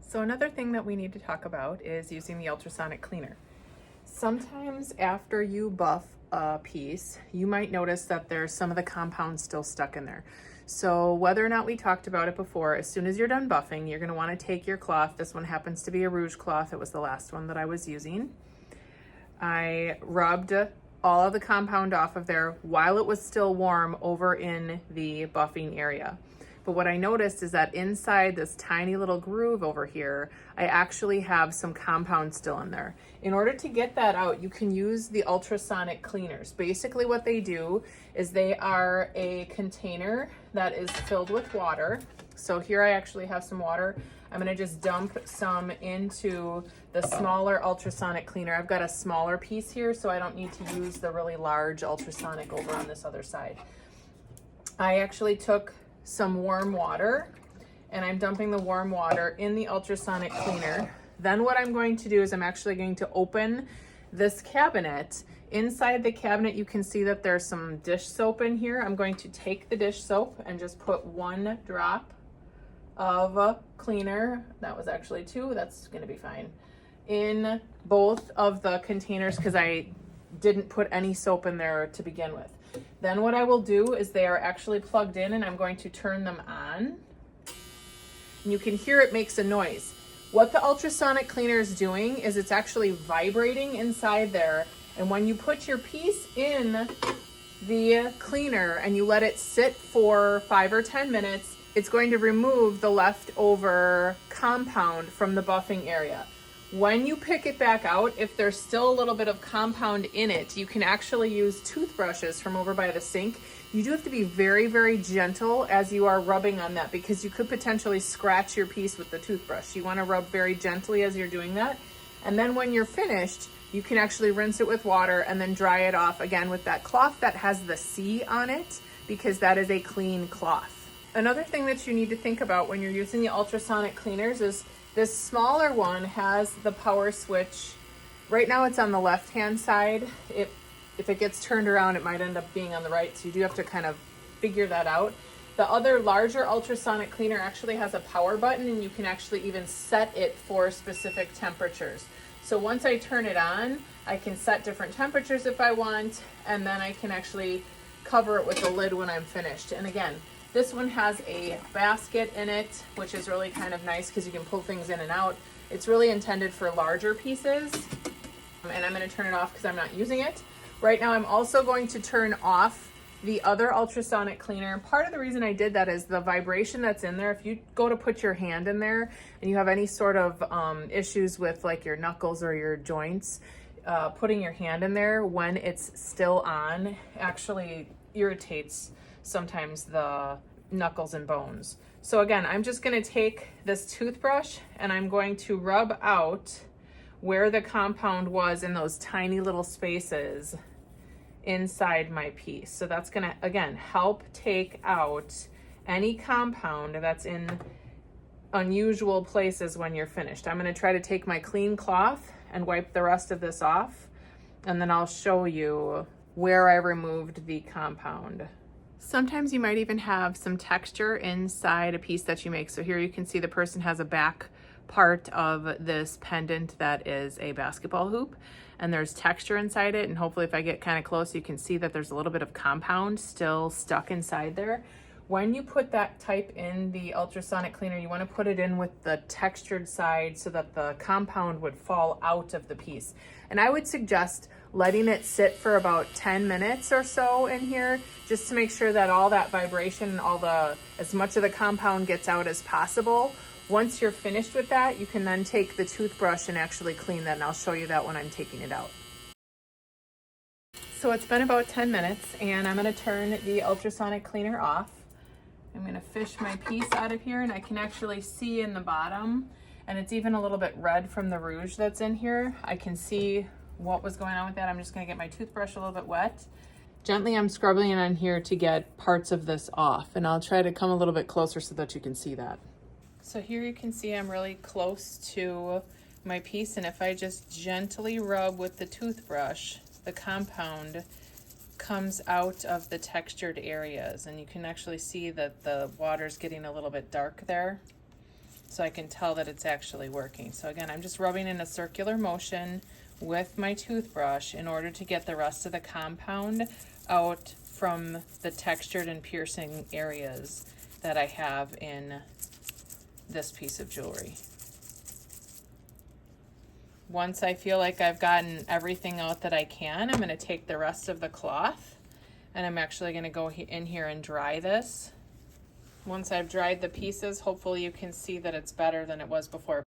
So another thing that we need to talk about is using the ultrasonic cleaner. Sometimes after you buff a piece, you might notice that there's some of the compound still stuck in there. So whether or not we talked about it before, as soon as you're done buffing, you're going to want to take your cloth. This one happens to be a rouge cloth. It was the last one that I was using. I rubbed all of the compound off of there while it was still warm over in the buffing area. But what I noticed is that inside this tiny little groove over here, I actually have some compound still in there. In order to get that out, you can use the ultrasonic cleaners. Basically what they do is they are a container that is filled with water. So here I actually have some water. I'm gonna just dump some into the smaller ultrasonic cleaner. I've got a smaller piece here, so I don't need to use the really large ultrasonic over on this other side. I actually took some warm water and I'm dumping the warm water in the ultrasonic cleaner. Then what I'm going to do is I'm actually going to open this cabinet. Inside the cabinet, you can see that there's some dish soap in here. I'm going to take the dish soap and just put 1 drop of cleaner. That was actually 2, that's gonna be fine. In both of the containers because I didn't put any soap in there to begin with. Then what I will do is they are actually plugged in and I'm going to turn them on. And you can hear it makes a noise. What the ultrasonic cleaner is doing is it's actually vibrating inside there. And when you put your piece in the cleaner and you let it sit for 5 or 10 minutes, it's going to remove the leftover compound from the buffing area. When you pick it back out, if there's still a little bit of compound in it, you can actually use toothbrushes from over by the sink. You do have to be very, very gentle as you are rubbing on that because you could potentially scratch your piece with the toothbrush. You want to rub very gently as you're doing that. And then when you're finished, you can actually rinse it with water and then dry it off again with that cloth that has the C on it because that is a clean cloth. Another thing that you need to think about when you're using the ultrasonic cleaners is this smaller one has the power switch. Right now it's on the left-hand side. If it gets turned around, it might end up being on the right, so you do have to kind of figure that out. The other larger ultrasonic cleaner actually has a power button and you can actually even set it for specific temperatures. So once I turn it on, I can set different temperatures if I want, and then I can actually cover it with the lid when I'm finished. And again, this one has a basket in it, which is really kind of nice because you can pull things in and out. It's really intended for larger pieces. And I'm going to turn it off because I'm not using it. Right now, I'm also going to turn off the other ultrasonic cleaner. Part of the reason I did that is the vibration that's in there. If you go to put your hand in there and you have any sort of issues with like your knuckles or your joints, putting your hand in there when it's still on actually irritates sometimes the knuckles and bones. So again, I'm just going to take this toothbrush and I'm going to rub out where the compound was in those tiny little spaces inside my piece. So that's going to, again, help take out any compound that's in unusual places when you're finished. I'm going to try to take my clean cloth and wipe the rest of this off, and then I'll show you where I removed the compound. Sometimes you might even have some texture inside a piece that you make. So here you can see the person has a back part of this pendant that is a basketball hoop, and there's texture inside it. And hopefully if I get kind of close, you can see that there's a little bit of compound still stuck inside there. When you put that type in the ultrasonic cleaner, you want to put it in with the textured side so that the compound would fall out of the piece. And I would suggest letting it sit for about 10 minutes or so in here, just to make sure that all that vibration and as much of the compound gets out as possible. Once you're finished with that, you can then take the toothbrush and actually clean that, and I'll show you that when I'm taking it out. So it's been about 10 minutes and I'm going to turn the ultrasonic cleaner off. I'm going to fish my piece out of here and I can actually see in the bottom, and it's even a little bit red from the rouge that's in here. I can see what was going on with that. I'm just going to get my toothbrush a little bit wet. Gently I'm scrubbing it on here to get parts of this off, and I'll try to come a little bit closer so that you can see that. So here you can see I'm really close to my piece, and if I just gently rub with the toothbrush, the compound comes out of the textured areas, and you can actually see that the water's getting a little bit dark there. so I can tell that it's actually working. So again, I'm just rubbing in a circular motion with my toothbrush in order to get the rest of the compound out from the textured and piercing areas that I have in this piece of jewelry. Once I feel like I've gotten everything out that I can, I'm going to take the rest of the cloth and I'm actually going to go in here and dry this. Once I've dried the pieces, hopefully you can see that it's better than it was before.